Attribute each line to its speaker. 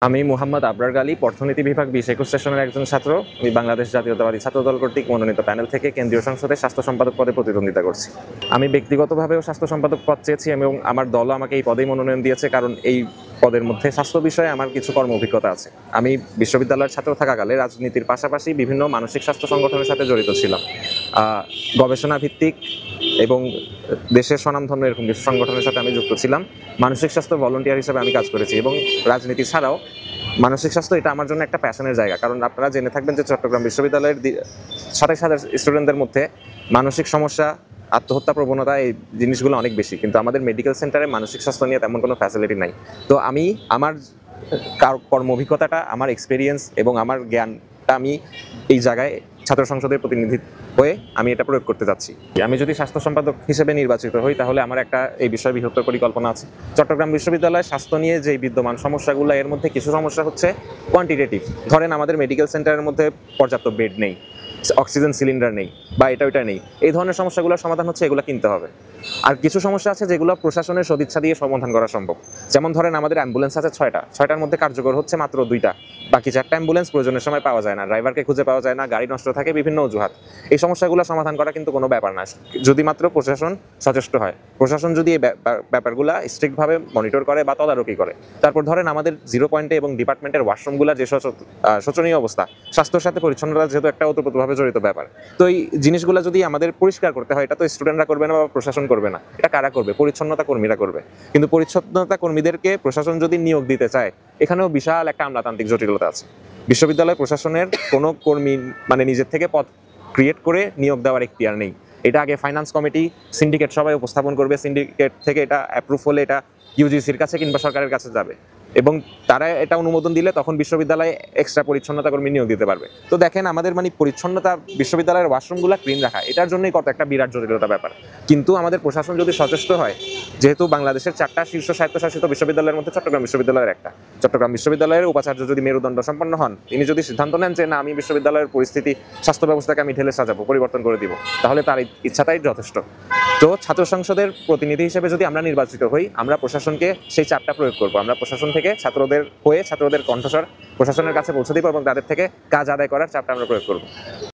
Speaker 1: আমি মোহাম্মদ আবরার গালী, অর্থনীতি বিভাগ 2021 সেশনের একজন ছাত্র। আমি বাংলাদেশ জাতীয়তাবাদী ছাত্রদল কর্তৃক মনোনীত প্যানেল থেকে কেন্দ্রীয় সংসদে স্বাস্থ্য সম্পাদক পদে প্রতিদ্বন্দ্বিতা করছি। আমি ব্যক্তিগতভাবেও স্বাস্থ্য সম্পাদক পদ চেয়েছি এবং আমার দলও আমাকে এই পদেই মনোনয়ন দিয়েছে, কারণ এই পদের মধ্যে স্বাস্থ্য বিষয়ে আমার কিছু কর্ম অভিজ্ঞতা আছে। আমি বিশ্ববিদ্যালয়ের ছাত্র থাকাকালে রাজনীতির পাশাপাশি বিভিন্ন মানসিক স্বাস্থ্য সংগঠনের সাথে জড়িত ছিলাম। গবেষণা ভিত্তিক এবং দেশের স্বনামধন্য এরকম কিছু সংগঠনের সাথে আমি যুক্ত ছিলাম। মানসিক স্বাস্থ্য ভলান্টিয়ার হিসেবে আমি কাজ করেছি এবং রাজনীতি ছাড়াও মানসিক স্বাস্থ্য এটা আমার জন্য একটা প্যাশনের জায়গা। কারণ আপনারা জেনে থাকবেন যে চট্টগ্রাম বিশ্ববিদ্যালয়ের 27,000 স্টুডেন্টদের মধ্যে মানসিক সমস্যা, আত্মহত্যা প্রবণতা এই জিনিসগুলো অনেক বেশি, কিন্তু আমাদের মেডিকেল সেন্টারে মানসিক স্বাস্থ্য নিয়ে তেমন কোনো ফ্যাসিলিটি নাই। তো আমি আমার কর্ম অভিজ্ঞতাটা, আমার এক্সপিরিয়েন্স এবং আমার জ্ঞানটা আমি এই জায়গায় ছাত্র সংসদের প্রতিনিধি হয়ে আমি এটা প্রয়োগ করতে যাচ্ছি। আমি যদি স্বাস্থ্য সম্পাদক হিসেবে নির্বাচিত হই তাহলে আমার একটা এই বিষয়ে বৃহত্তর পরিকল্পনা আছে। চট্টগ্রাম বিশ্ববিদ্যালয়ে স্বাস্থ্য নিয়ে যে বিদ্যমান সমস্যাগুলো, এর মধ্যে কিছু সমস্যা হচ্ছে কোয়ান্টিটেটিভ। ধরেন আমাদের মেডিকেল সেন্টারের মধ্যে পর্যাপ্ত বেড নেই, অক্সিজেন সিলিন্ডার নেই, বা এটা নেই। এই ধরনের সমস্যাগুলোর সমাধান হচ্ছে এগুলো কিনতে হবে। আর কিছু সমস্যা আছে যেগুলো প্রশাসনের সদিচ্ছা দিয়ে সমাধান করা সম্ভব। যেমন ধরেন আমাদের অ্যাম্বুলেন্স আছে 6টার মধ্যে কার্যকর হচ্ছে মাত্র 2টা, বাকি 4টা অ্যাম্বুলেন্স প্রয়োজনের সময় পাওয়া যায় না, ড্রাইভারকে খুঁজে পাওয়া যায় না, গাড়ি নষ্ট থাকে, বিভিন্ন অজুহাত। এই সমস্যাগুলো সমাধান করা কিন্তু কোনো ব্যাপার না, যদি মাত্র প্রশাসন সচেষ্ট হয়। প্রশাসন যদি এই ব্যাপারগুলো স্ট্রিক্টভাবে মনিটর করে বা তদারকি করে। তারপর ধরেন আমাদের 0 পয়েন্টে এবং ডিপার্টমেন্টের ওয়াশরুমগুলোর যে শোচনীয় অবস্থা, স্বাস্থ্যের সাথে পরিচ্ছন্নতা যেহেতু একটা ওতপ্রোতভাবে জড়িত ব্যাপার, তো এই জিনিসগুলো যদি আমাদের পরিষ্কার করতে হয়, এটা তো স্টুডেন্টরা করবে না বা প্রশাসন করবে না, এটা কারা করবে? পরিচ্ছন্নতা কর্মীরা করবে। কিন্তু পরিচ্ছন্নতা কর্মীদেরকে প্রশাসন যদি নিয়োগ দিতে চায়, এখানেও বিশাল একটা আমলাতান্ত্রিক জটিলতা আছে। বিশ্ববিদ্যালয় প্রশাসনের কোনো কর্মী নিজের থেকে পদ ক্রিয়েট করে নিয়োগ দেওয়ার এখতিয়ার নেই। এটা আগে ফাইন্যান্স কমিটি, সিন্ডিকেট সবাই উপস্থাপন করবে, সিন্ডিকেট থেকে এটা অ্যাপ্রুভ হলে এটা ইউজিসির কাছে কিংবা সরকারের কাছে যাবে এবং তারা এটা অনুমোদন দিলে তখন বিশ্ববিদ্যালয়ে এক্সট্রা পরিচ্ছন্নতা কর্মী নিয়োগ দিতে পারবে। তো দেখেন আমাদের পরিচ্ছন্নতা, বিশ্ববিদ্যালয়ের ওয়াশরুমগুলো ক্লিন রাখা, এটার জন্যই কত একটা বিরাট জটিলতা ব্যাপার। কিন্তু আমাদের প্রশাসন যদি সচেষ্ট হয়, যেহেতু বাংলাদেশের 4টা শীর্ষ স্বায়ত্তশাসিত বিশ্ববিদ্যালয়ের মধ্যে চট্টগ্রাম বিশ্ববিদ্যালয়ের একটা, চট্টগ্রাম বিশ্ববিদ্যালয়ের উপাচার্য যদি মেরুদণ্ড সম্পন্ন হন, তিনি যদি সিদ্ধান্ত নেন যে না, আমি বিশ্ববিদ্যালয়ের পরিস্থিতি, স্বাস্থ্য ব্যবস্থাকে আমি ঢেলে সাজাবো, পরিবর্তন করে দিব, তাহলে তার ইচ্ছাটাই যথেষ্ট। তো ছাত্র সংসদের প্রতিনিধি হিসেবে যদি আমরা নির্বাচিত হই, আমরা প্রশাসনকে সেই চাপটা প্রয়োগ করবো। আমরা প্রশাসন থেকে ছাত্রদের হয়ে ছাত্রদের কণ্ঠস্বর প্রশাসনের কাছে পৌঁছে দিব এবং তাদের থেকে কাজ আদায় করার চাপটা আমরা প্রয়োগ করবো।